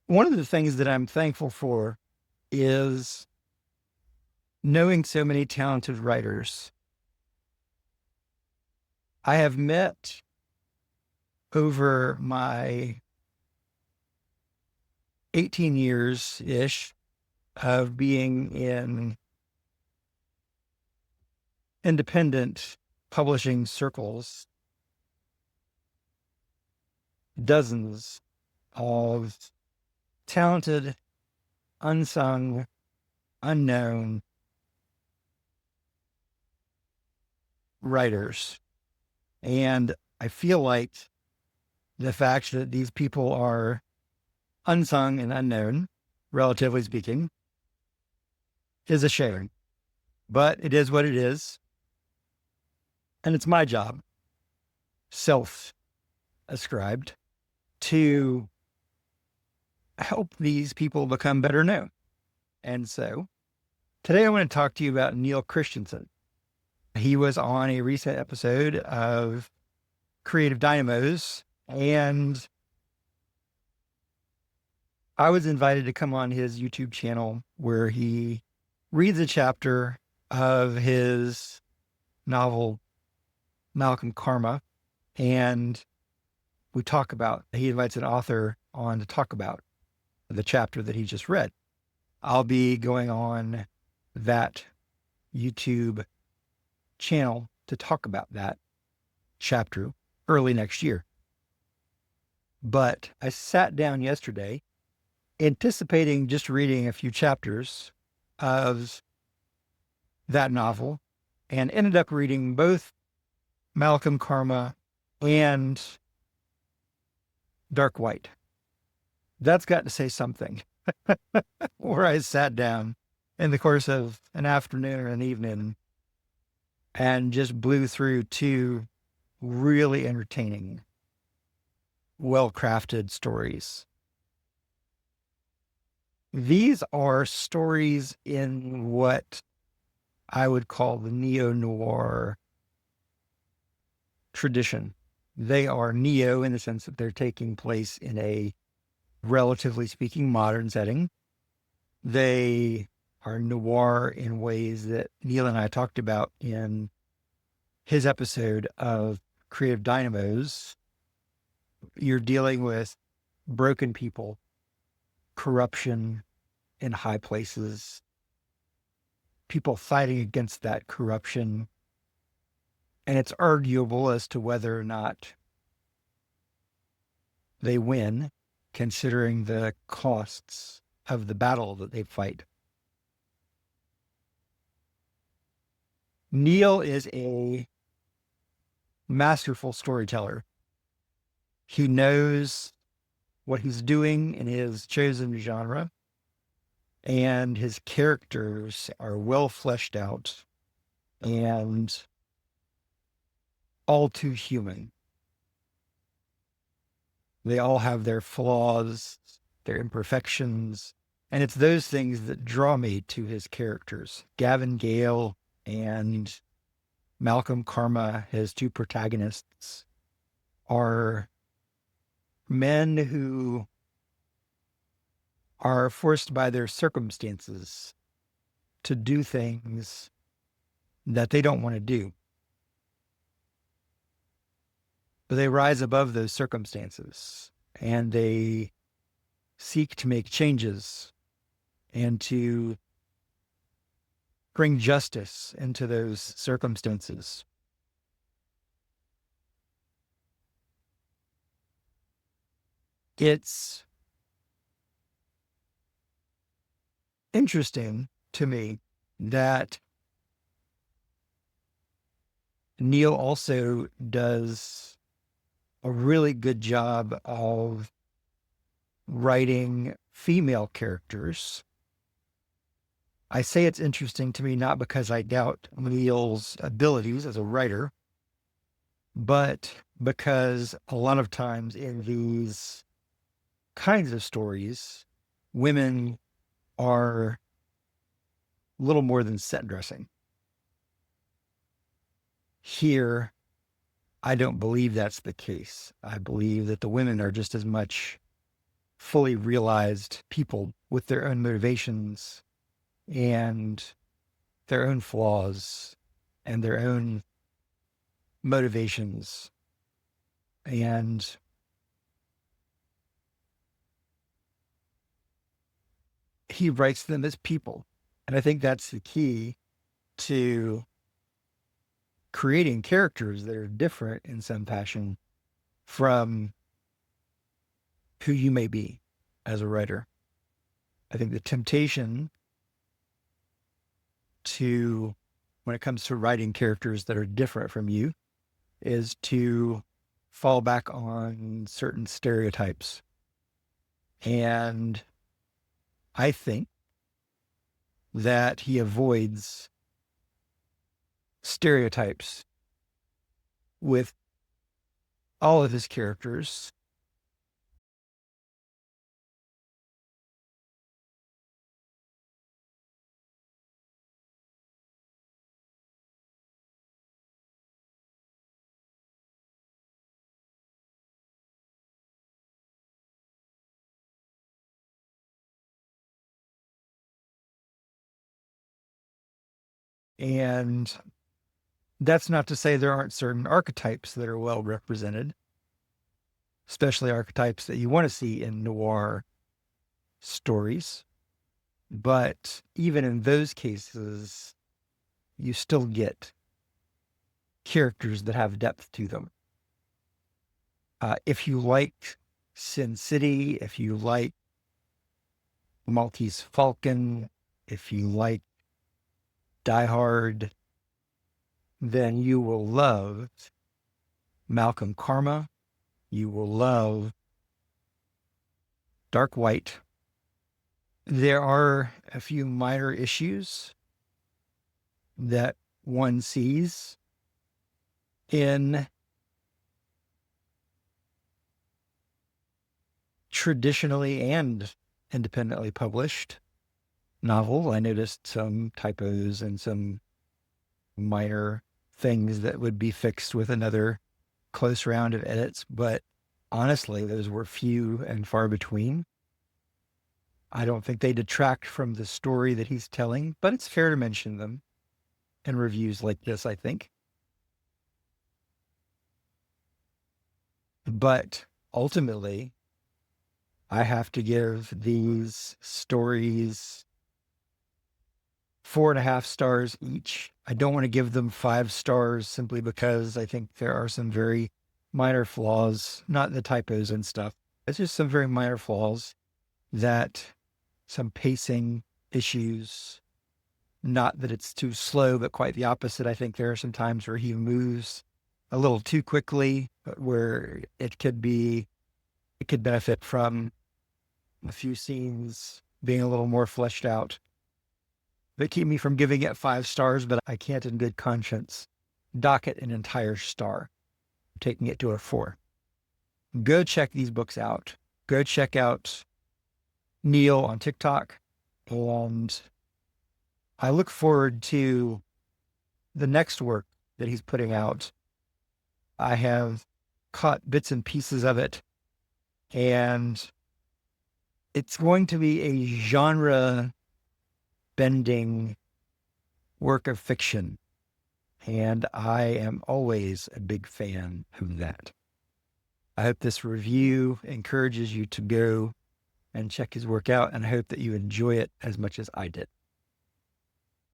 One of the things that I'm thankful for is knowing so many talented writers. I have met over my 18 years ish of being in independent publishing circles, dozens of talented, unsung, unknown writers. And I feel like the fact that these people are unsung and unknown, relatively speaking, is a shame. But it is what it is. And it's my job, self ascribed, to help these people become better known. And so today I want to talk to you about Neil Christiansen. He was on a recent episode of Creative Dynamos, and I was invited to come on his YouTube channel where he reads a chapter of his novel, Malcom Karma, and he invites an author on to talk about the chapter that he just read. I'll be going on that YouTube channel to talk about that chapter early next year. But I sat down yesterday anticipating just reading a few chapters of that novel and ended up reading both Malcom Karma and Dark White. That's got to say something. Where I sat down in the course of an afternoon or an evening and just blew through two really entertaining, well-crafted stories. These are stories in what I would call the neo-noir tradition. They are neo in the sense that they're taking place in a, relatively speaking, modern setting. They are noir in ways that Neil and I talked about in his episode of Creative Dynamos. You're dealing with broken people, corruption in high places, people fighting against that corruption. And it's arguable as to whether or not they win, considering the costs of the battle that they fight. Neil is a masterful storyteller. He knows what he's doing in his chosen genre, and his characters are well fleshed out and all too human. They all have their flaws, their imperfections, and it's those things that draw me to his characters. Gavin Gale and Malcom Karma, his two protagonists, are men who are forced by their circumstances to do things that they don't want to do. But they rise above those circumstances and they seek to make changes and to bring justice into those circumstances. It's interesting to me that Neil also does a really good job of writing female characters. I say it's interesting to me not because I doubt Neil's abilities as a writer, but because a lot of times in these kinds of stories, women are little more than set dressing. Here, I don't believe that's the case. I believe that the women are just as much fully realized people with their own motivations and their own flaws and their own motivations. And he writes them as people. And I think that's the key to creating characters that are different in some fashion from who you may be as a writer. I think the temptation to, when it comes to writing characters that are different from you, is to fall back on certain stereotypes. And I think that he avoids stereotypes with all of his characters. And that's not to say there aren't certain archetypes that are well represented, especially archetypes that you want to see in noir stories. But even in those cases, you still get characters that have depth to them. If you like Sin City, if you like Maltese Falcon, if you like Die Hard, then you will love Malcolm Karma. You will love Dark White. There are a few minor issues that one sees in traditionally and independently published novel. I noticed some typos and some minor things that would be fixed with another close round of edits, but honestly, those were few and far between. I don't think they detract from the story that he's telling, but it's fair to mention them in reviews like this, I think. But ultimately, I have to give these stories 4.5 stars each. I don't want to give them 5 stars simply because I think there are some very minor flaws, not the typos and stuff. It's just some very minor flaws, that some pacing issues, not that it's too slow, but quite the opposite. I think there are some times where he moves a little too quickly, but where it could benefit from a few scenes being a little more fleshed out that keep me from giving it 5 stars, but I can't in good conscience dock it an entire star, taking it to a 4. Go check these books out. Go check out Neil on TikTok. And I look forward to the next work that he's putting out. I have caught bits and pieces of it, and it's going to be a genre bending work of fiction. And I am always a big fan of that. I hope this review encourages you to go and check his work out, and I hope that you enjoy it as much as I did.